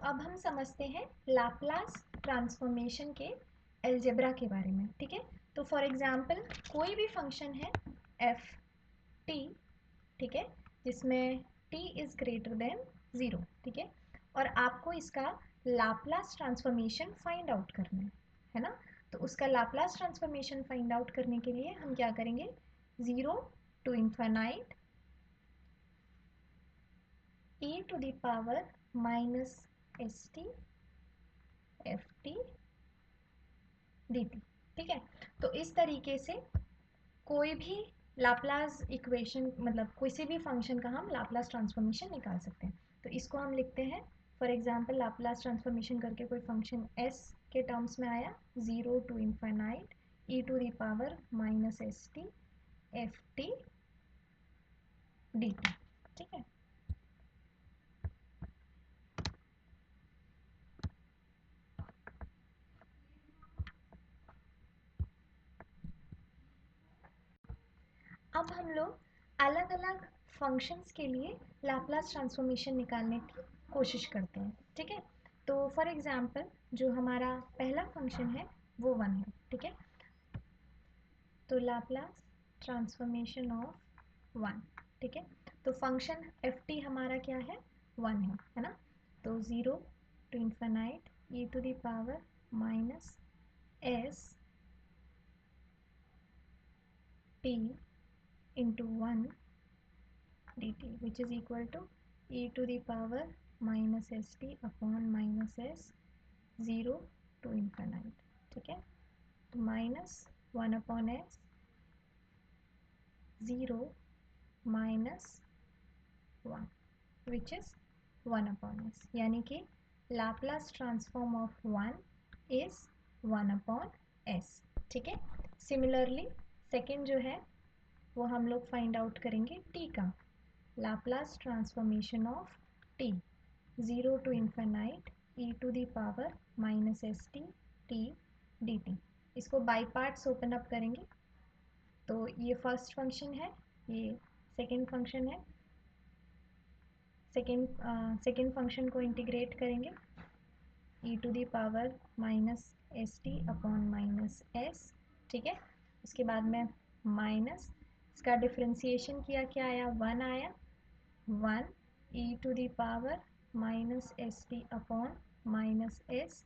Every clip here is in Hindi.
अब हम समझते हैं लाप्लास ट्रांसफॉर्मेशन के अलजेब्रा के बारे में, ठीक है। तो फॉर एग्जांपल कोई भी फंक्शन है एफ टी, ठीक है, जिसमें टी इज़ ग्रेटर देन 0, ठीक है, और आपको इसका लाप्लास ट्रांसफॉर्मेशन फाइंड आउट करना है ना। तो उसका लाप्लास ट्रांसफॉर्मेशन फाइंड आउट करने के लिए हम क्या करेंगे, 0 to infinite e to the power minus st ft dt, ठीक है। तो इस तरीके से कोई भी लाप्लास इक्वेशन, मतलब किसी भी फंक्शन का हम लाप्लास ट्रांसफॉर्मेशन निकाल सकते हैं। तो इसको हम लिखते हैं, फॉर एग्जांपल लाप्लास ट्रांसफॉर्मेशन करके कोई फंक्शन s के टर्म्स में आया, 0 to infinite e to the power minus st ft dt, ठीक है। अब हम लोग अलग अलग फंक्शंस के लिए लाप्लास ट्रांसफॉर्मेशन निकालने की कोशिश करते हैं, ठीक है। तो फॉर एग्जांपल जो हमारा पहला फंक्शन है वो 1 है, ठीक है। तो लाप्लास ट्रांसफॉर्मेशन ऑफ 1, ठीक है। तो फंक्शन एफ टी हमारा क्या है, 1 है ना। तो 0 to infinite e to the power minus s t into 1 dt which is equal to e to the power minus st upon minus s 0 to infinite, ठीक है। तो minus 1 upon s 0 minus 1 which is 1 upon s, यानी कि Laplace transform of 1 is 1 upon s, ठीक है। सिमिलरली सेकेंड जो है वो हम लोग फाइंड आउट करेंगे t का Laplace transformation of t, 0 to infinite e to the power minus st t dt। इसको बाई पार्ट्स ओपन अप करेंगे। तो ये फर्स्ट फंक्शन है, ये सेकेंड फंक्शन है। सेकेंड फंक्शन को इंटीग्रेट करेंगे e to the power minus st upon minus s, ठीक है। उसके बाद में माइनस, इसका डिफ्रेंसिएशन किया, क्या आया, 1 आया, 1 e to the power minus st upon minus s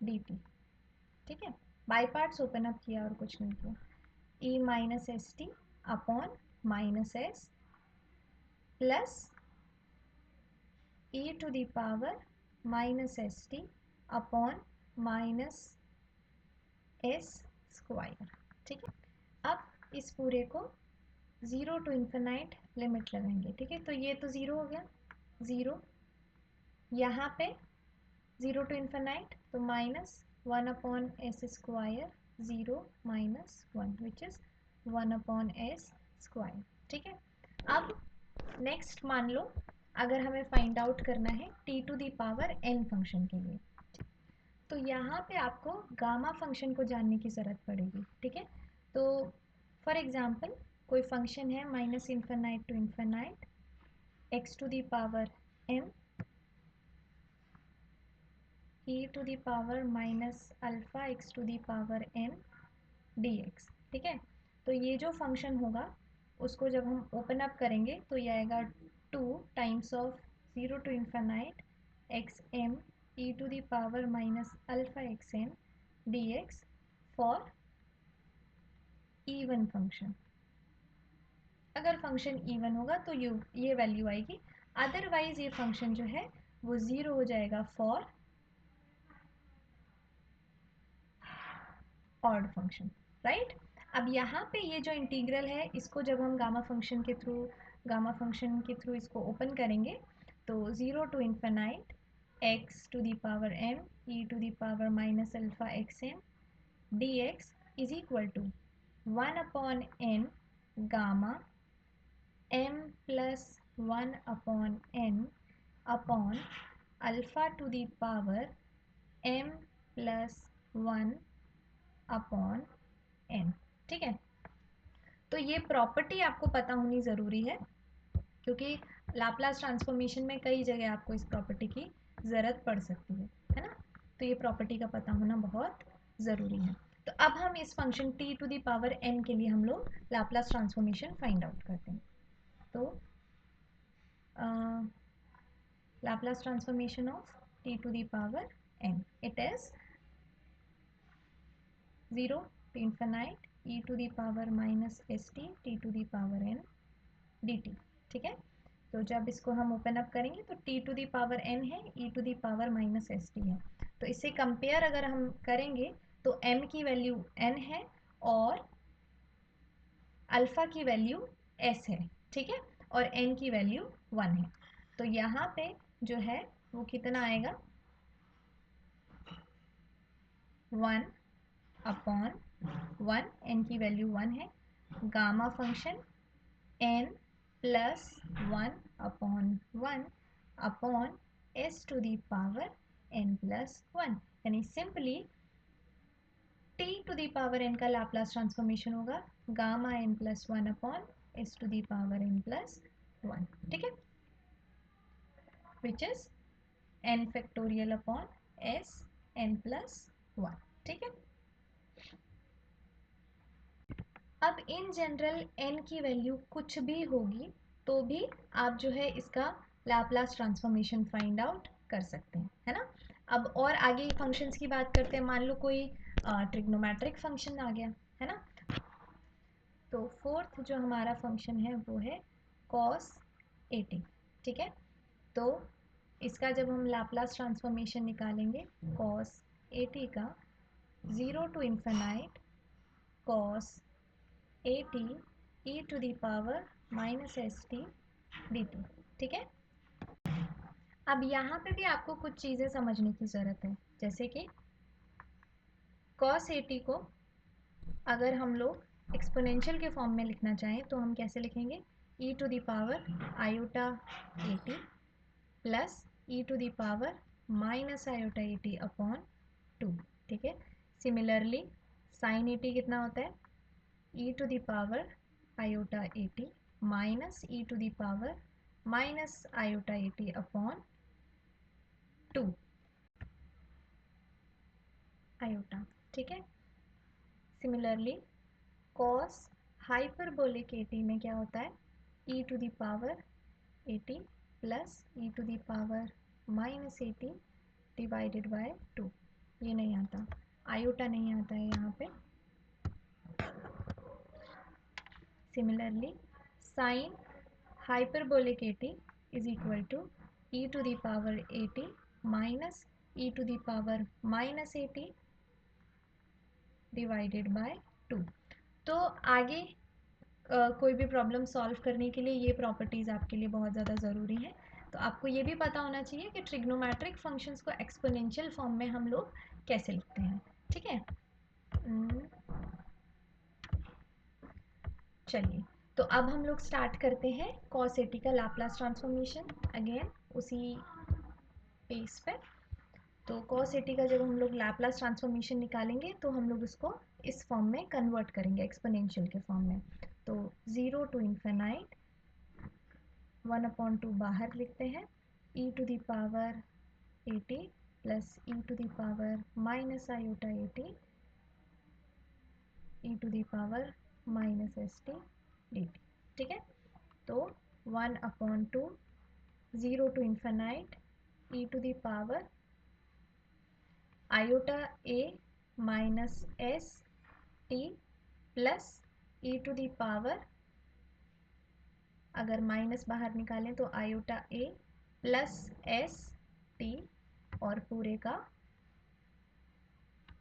dt, ठीक है। बाई पार्ट्स ओपन अप किया और कुछ नहीं किया। e minus s t upon minus s plus e to the power minus s t upon minus s square, ठीक है। अब इस पूरे को 0 to इन्फिनाइट लिमिट लगाएंगे, ठीक है। तो ये तो 0 हो गया, 0 यहाँ पे 0 to इन्फिनाइट, तो minus 1 upon s square 0 minus 1 which is 1 upon s square, ठीक है। अब नेक्स्ट मान लो अगर हमें फाइंड आउट करना है t to the power n function के लिए, तो यहाँ पे आपको गामा फंक्शन को जानने की ज़रूरत पड़ेगी, ठीक है। तो फॉर एग्जांपल कोई फंक्शन है minus infinite to infinite x to the power m e to the power minus alpha x to the power m dx, ठीक है। तो ये जो फंक्शन होगा उसको जब हम ओपन अप करेंगे तो ये आएगा 2 times of 0 to infinite x m e to the power minus alpha x m d x for even function. अगर फंक्शन इवन होगा तो ये वैल्यू आएगी, अदरवाइज ये फंक्शन जो है वो 0 हो जाएगा फॉर ऑड फंक्शन, राइट। अब यहाँ पे ये जो इंटीग्रल है इसको जब हम गामा फंक्शन के थ्रू इसको ओपन करेंगे तो 0 to infinite x to the power m e to the power minus alpha x m d x is equal to 1 upon n gamma m plus 1 upon n upon alpha to the power m plus 1 upon n, ठीक है। तो ये प्रॉपर्टी आपको पता होनी ज़रूरी है, क्योंकि लाप्लास ट्रांसफॉर्मेशन में कई जगह आपको इस प्रॉपर्टी की ज़रूरत पड़ सकती है ना। तो ये प्रॉपर्टी का पता होना बहुत ज़रूरी है। तो अब हम इस function t to the power n के लिए हम लोग लाप्लास ट्रांसफॉर्मेशन फाइंड आउट करते हैं। तो Laplace transformation of t to the power n, it is 0 to infinite e to the power minus st t to the power n dt। ठीक है, तो जब इसको हम ओपन अप करेंगे तो t to the power n है, e to the power minus s t है। तो इसे कंपेयर अगर हम करेंगे तो m की वैल्यू n है और अल्फ़ा की वैल्यू s है। ठीक है, और n की वैल्यू 1 है। तो यहाँ पे जो है वो कितना आएगा, 1 अपॉन 1, n की वैल्यू 1 है, gamma function n plus 1 upon 1 upon s to the power n plus 1, यानी simply t to the power n का लाप्लास ट्रांसफॉर्मेशन होगा gamma n plus 1 upon s to the power n plus 1। ठीक है, which is n factorial upon s n plus 1। ठीक है, अब इन जनरल n की वैल्यू कुछ भी होगी तो भी आप जो है इसका लाप्लास ट्रांसफॉर्मेशन फाइंड आउट कर सकते हैं, है ना। अब और आगे फंक्शंस की बात करते हैं। मान लो कोई ट्रिग्नोमेट्रिक फंक्शन आ गया, है ना। तो फोर्थ जो हमारा फंक्शन है वो है cos 80। ठीक है, तो इसका जब हम लाप्लास ट्रांसफॉर्मेशन निकालेंगे cos 80 का 0 to infinite cos 80 e to the power minus s t d t. ठीक है, अब यहाँ पे भी आपको कुछ चीज़ें समझने की ज़रूरत है, जैसे कि cos 80 को अगर हम लोग एक्सपोनेंशियल के फॉर्म में लिखना चाहें तो हम कैसे लिखेंगे, e to the power iota 80 plus e to the power minus iota 80 upon 2। ठीक है, सिमिलरली साइन 80 कितना होता है, e to the power iota 80 minus e to the power minus iota 80 upon 2 iota. ठीक है, सिमिलरली cos हाइपरबोलिक 80 में क्या होता है, e to the power 80 plus e to the power minus 80 divided by 2। ये नहीं आता, आयोटा नहीं आता है यहाँ पे। Similarly sine hyperbolic 80 is equal to e to the power 80 minus e to the power minus 80 divided by 2। तो आगे कोई भी प्रॉब्लम सॉल्व करने के लिए ये प्रॉपर्टीज़ आपके लिए बहुत ज़्यादा ज़रूरी है। तो आपको ये भी पता होना चाहिए कि ट्रिग्नोमेट्रिक फंक्शंस को एक्सपोनेंशियल फॉर्म में हम लोग कैसे लिखते हैं। ठीक है, चलिए तो अब हम लोग स्टार्ट करते हैं cos 80 का लाप्लास ट्रांसफॉर्मेशन, अगेन उसी पेज पे। तो cos 80 का जब हम लोग लाप्लास ट्रांसफॉर्मेशन निकालेंगे तो हम लोग उसको इस फॉर्म में कन्वर्ट करेंगे, एक्सपोनेंशियल के फॉर्म में। तो 0 टू इन्फिनाइट 1 अपॉन 2 बाहर लिखते हैं, e to the power 80 plus e to the power minus iota 80 e to the power minus s t d t. ठीक है, तो 1 upon 2 0 to infinite e to the power iota a minus s t plus e to the power, अगर माइनस बाहर निकालें तो iota a plus s t और पूरे का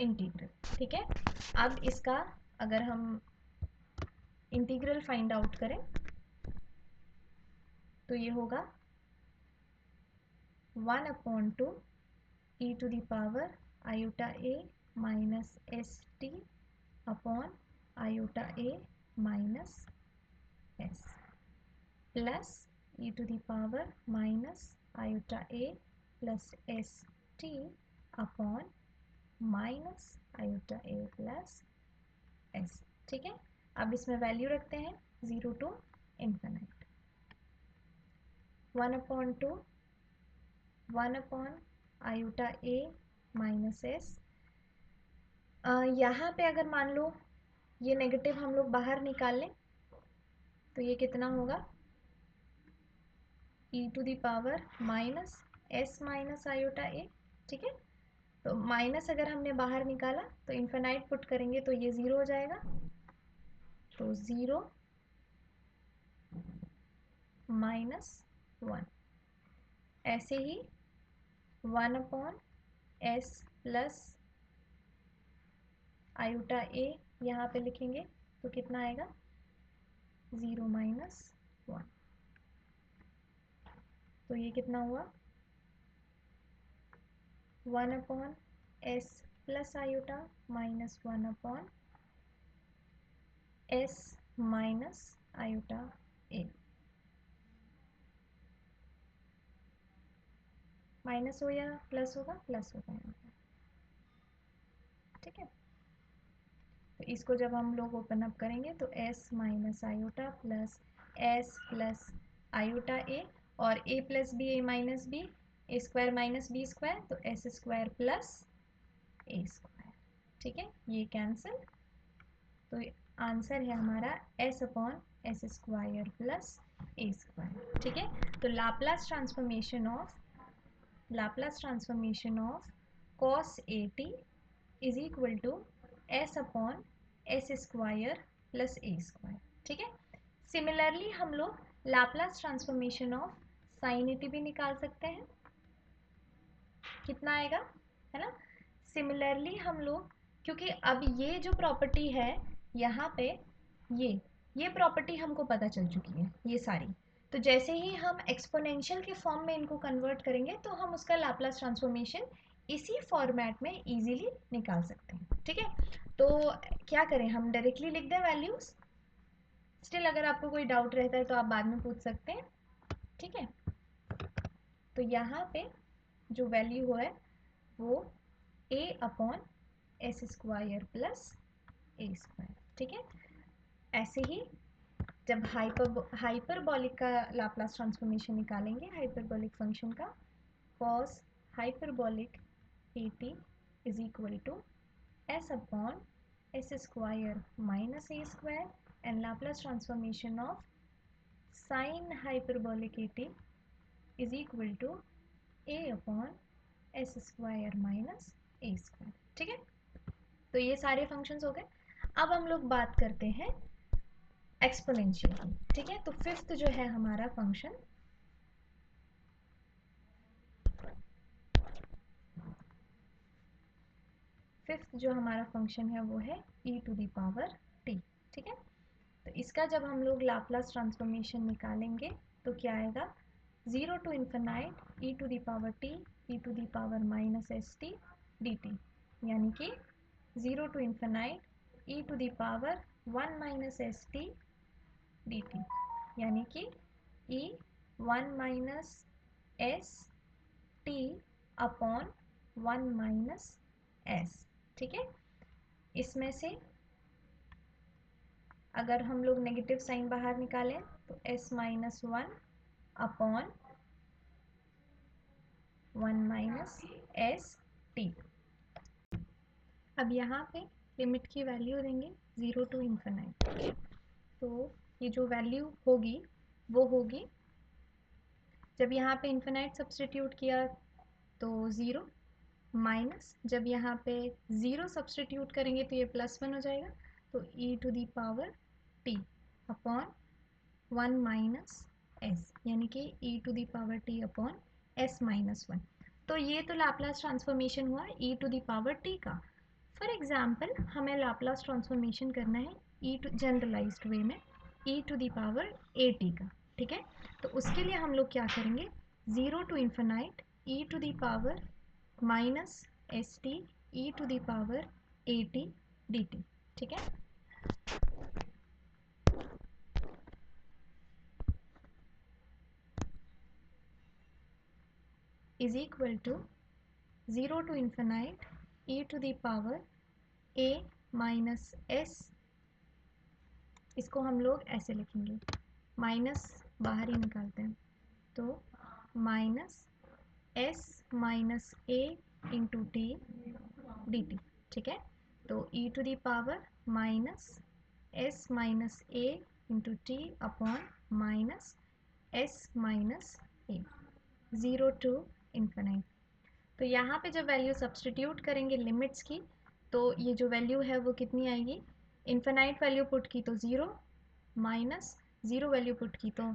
इंटीग्रल। ठीक है, अब इसका अगर हम इंटीग्रल फाइंड आउट करें तो ये होगा 1 upon 2 e to the power iota a minus s t upon iota a minus s plus e to the power minus iota a plus s t upon minus iota a plus s. ठीक है, अब इसमें वैल्यू रखते हैं 0 to infinite. 1/2 1/i minus S. यहाँ पे अगर मान लो ये नेगेटिव हम लोग बाहर निकाल लें तो ये कितना होगा, e⁻ minus s minus iota a. ठीक है, तो माइनस अगर हमने बाहर निकाला तो इन्फिनाइट पुट करेंगे तो ये 0 हो जाएगा, तो 0 माइनस 1। ऐसे ही 1/s प्लस आयोटा ए यहाँ पे लिखेंगे तो कितना आएगा, 0 माइनस 1। तो ये कितना हुआ, 1/s plus iota minus 1/s minus iota a. Minus हो या प्लस होगा, प्लस होगा यहाँ पे। ठीक है, तो इसको जब हम लोग ओपन अप करेंगे तो s minus iota plus s plus iota a, और a plus b a minus b, a square minus b square, तो s square plus a square. ठीक है, ये कैंसिल, तो आंसर है हमारा s/s square plus a square. ठीक है, तो Laplace transformation of cos at is equal to s/s square plus a square. ठीक है, सिमिलरली हम लोग Laplace transformation of sine at भी निकाल सकते हैं। कितना आएगा, है ना। सिमिलरली हम लोग, क्योंकि अब ये जो प्रॉपर्टी है यहाँ पे, ये प्रॉपर्टी हमको पता चल चुकी है ये सारी, तो जैसे ही हम एक्सपोनेंशियल के फॉर्म में इनको कन्वर्ट करेंगे तो हम उसका लाप्लास ट्रांसफॉर्मेशन इसी फॉर्मेट में इजीली निकाल सकते हैं। ठीक है, तो क्या करें, हम डायरेक्टली लिख दें वैल्यूज। स्टिल अगर आपको कोई डाउट रहता है तो आप बाद में पूछ सकते हैं। ठीक है, तो यहाँ पे जो वैल्यू है वो a/s square plus a square. ठीक है, ऐसे ही जब हाइपरबॉलिक का लाप्लास ट्रांसफॉर्मेशन निकालेंगे, हाइपरबॉलिक फंक्शन का, cos hyperbolic at is equal to s/s square minus a square, and Laplace transformation of sin hyperbolic at is equal to a/s square minus a square. ठीक है, तो ये सारे फंक्शंस हो गए। अब हम लोग बात करते हैं एक्सपोनेंशियल की। ठीक है, तो फिफ्थ जो है हमारा फंक्शन, है वो है e⁻t। ठीक है, तो इसका जब हम लोग लाप्लास ट्रांसफॉर्मेशन निकालेंगे तो क्या आएगा, 0 to infinite e⁻t e⁻−st dt, यानी कि 0 to इन्फिनाइट e⁻1−st dt, यानी कि e1−st/1−s। ठीक है, इसमें से अगर हम लोग नेगेटिव साइन बाहर निकालें तो s-1/1−st। अब यहाँ पे लिमिट की वैल्यू देंगे 0 to इन्फिनाइट, तो ये जो वैल्यू होगी वो होगी, जब यहाँ पे इन्फिनाइट सब्सटीट्यूट किया तो 0, माइनस जब यहाँ पे 0 सब्सटीट्यूट करेंगे तो ये +1 हो जाएगा, तो e⁻t/1−s, यानी कि e⁻t/s-1। तो ये तो लाप्लास ट्रांसफॉर्मेशन हुआ e⁻t का। फॉर एग्जाम्पल हमें लाप्लास ट्रांसफॉर्मेशन करना है जनरलाइज्ड वे में e⁻at का। ठीक है, तो उसके लिए हम लोग क्या करेंगे, 0 to infinite e⁻−st e⁻at dt। ठीक है, is equal to 0 to infinite e⁻a−s, इसको हम लोग ऐसे लिखेंगे, माइनस बाहर ही निकालते हैं, तो तो minus s minus a into t d t, ठीक है। तो e to the power minus s minus a into t upon minus s minus a, 0 to infinite. तो यहाँ पे जब वैल्यू सब्सटीट्यूट करेंगे लिमिट्स की, तो ये जो वैल्यू है वो कितनी आएगी, इन्फिनाइट वैल्यू पुट की तो 0, माइनस 0 वैल्यू पुट की तो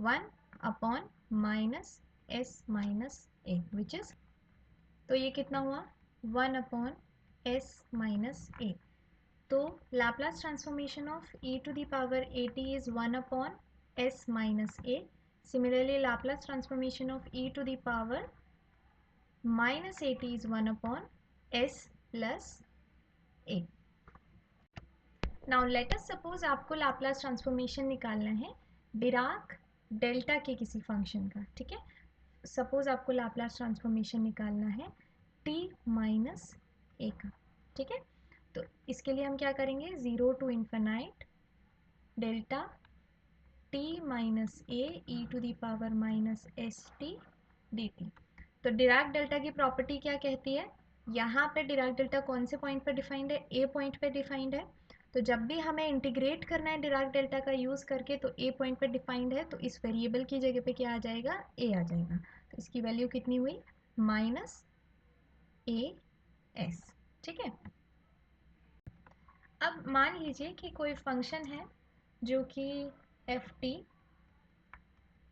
1 upon minus s minus A which is, तो ये कितना हुआ 1 अपॉन एस माइनस ए। तो Laplace transformation of e to the power at is 1 upon s minus a. Similarly, Laplace transformation of e to the power minus at is 1 upon s plus a. Now let us suppose आपको लाप्लास ट्रांसफॉर्मेशन निकालना है डिराक डेल्टा के किसी फंक्शन का, ठीक है। सपोज आपको लाप्लास ट्रांसफॉर्मेशन निकालना है t माइनस ए का, ठीक है। तो इसके लिए हम क्या करेंगे, 0 to infinite delta t minus a e to the power minus s t d t. तो डिराक डेल्टा की प्रॉपर्टी क्या कहती है, यहाँ पे डिराक डेल्टा कौन से पॉइंट पे डिफाइंड है, ए पॉइंट पे डिफाइंड है। तो जब भी हमें इंटीग्रेट करना है डिराक डेल्टा का यूज़ करके, तो ए पॉइंट पे डिफाइंड है, तो इस वेरिएबल की जगह पे क्या आ जाएगा, ए आ जाएगा। तो इसकी वैल्यू कितनी हुई, माइनस ए एस, ठीक है। अब मान लीजिए कि कोई फंक्शन है जो कि f t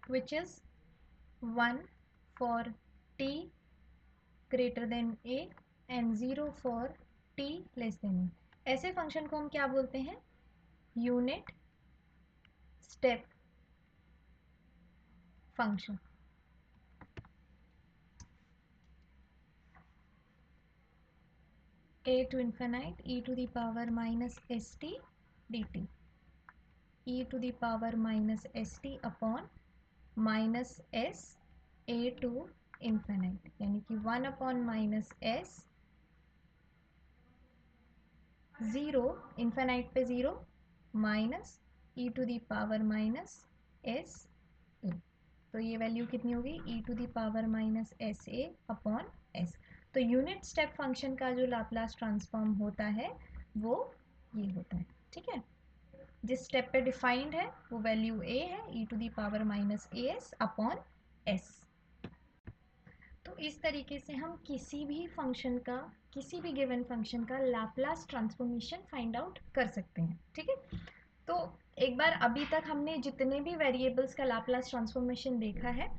which is 1 for t greater than a and 0 for t less than a. ऐसे फंक्शन को हम क्या बोलते हैं, unit step function. a to infinite e to the power minus st dt, e to the power minus st upon minus s a to infinite, यानी कि 1 upon minus s 0 इन्फिनाइट पे 0 minus e to the power minus s a. तो ये वैल्यू कितनी होगी, e to the power minus s a upon s. तो यूनिट स्टेप फंक्शन का जो लाप्लास ट्रांसफॉर्म होता है वो ये होता है, ठीक है। जिस स्टेप पे डिफाइंड है वो वैल्यू a है, e to the power minus a s upon s. तो इस तरीके से हम किसी भी फंक्शन का, किसी भी गिवन फंक्शन का लाप्लास ट्रांसफॉर्मेशन फाइंड आउट कर सकते हैं, ठीक है। तो एक बार अभी तक हमने जितने भी वेरिएबल्स का लाप्लास ट्रांसफॉर्मेशन देखा है,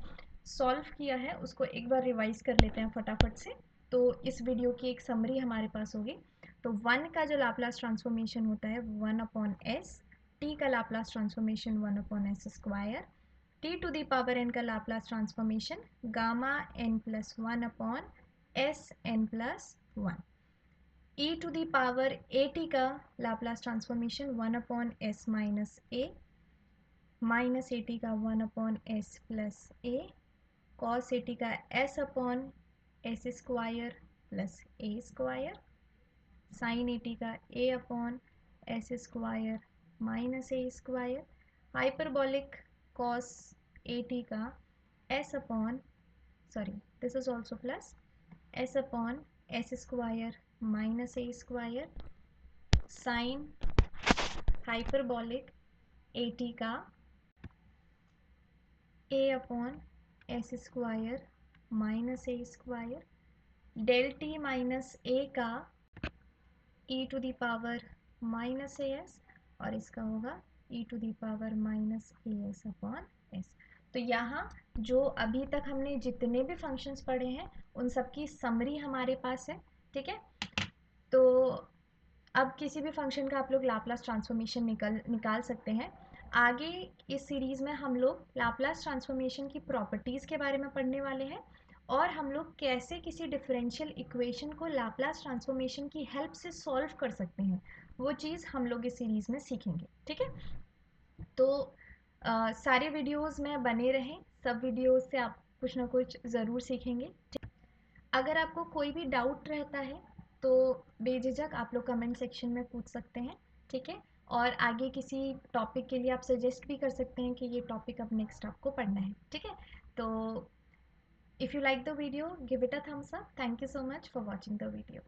सॉल्व किया है, उसको एक बार रिवाइज कर लेते हैं फटाफट से। तो इस वीडियो की एक समरी हमारे पास होगी। तो 1 का जो लाप्लास ट्रांसफॉर्मेशन होता है 1 अपॉन एस, टी का Laplace transformation 1 upon s square, t to the power n का Laplace transformation gamma n plus 1 upon s n plus 1, e to the power a t का Laplace transformation 1 upon s minus a, minus a t का 1 upon s plus a, cos a t का s upon s square plus a square, sine a t का a upon s square minus a square, hyperbolic cos a t का s upon, sorry this is also plus s upon s square minus a square, sine hyperbolic a t का a upon s square minus a square, del t minus a का e to the power minus a s, और इसका होगा e to the power minus a s upon s. तो यहाँ जो अभी तक हमने जितने भी फंक्शंस पढ़े हैं उन सब की समरी हमारे पास है, ठीक है। तो अब किसी भी फंक्शन का आप लोग लाप्लास ट्रांसफॉर्मेशन निकाल सकते हैं। आगे इस सीरीज़ में हम लोग लाप्लास ट्रांसफॉर्मेशन की प्रॉपर्टीज़ के बारे में पढ़ने वाले हैं, और हम लोग कैसे किसी डिफरेंशियल इक्वेशन को लाप्लास ट्रांसफॉर्मेशन की हेल्प से सॉल्व कर सकते हैं, वो चीज़ हम लोग इस सीरीज़ में सीखेंगे, ठीक है। तो सारे वीडियोस में बने रहें, सब वीडियोस से आप कुछ ना कुछ ज़रूर सीखेंगे। अगर आपको कोई भी डाउट रहता है तो बेझिझक आप लोग कमेंट सेक्शन में पूछ सकते हैं, ठीक है। और आगे किसी टॉपिक के लिए आप सजेस्ट भी कर सकते हैं कि ये टॉपिक अब नेक्स्ट आपको पढ़ना है, ठीक है। तो if you like the video, give it a thumbs up. Thank you so much for watching the video.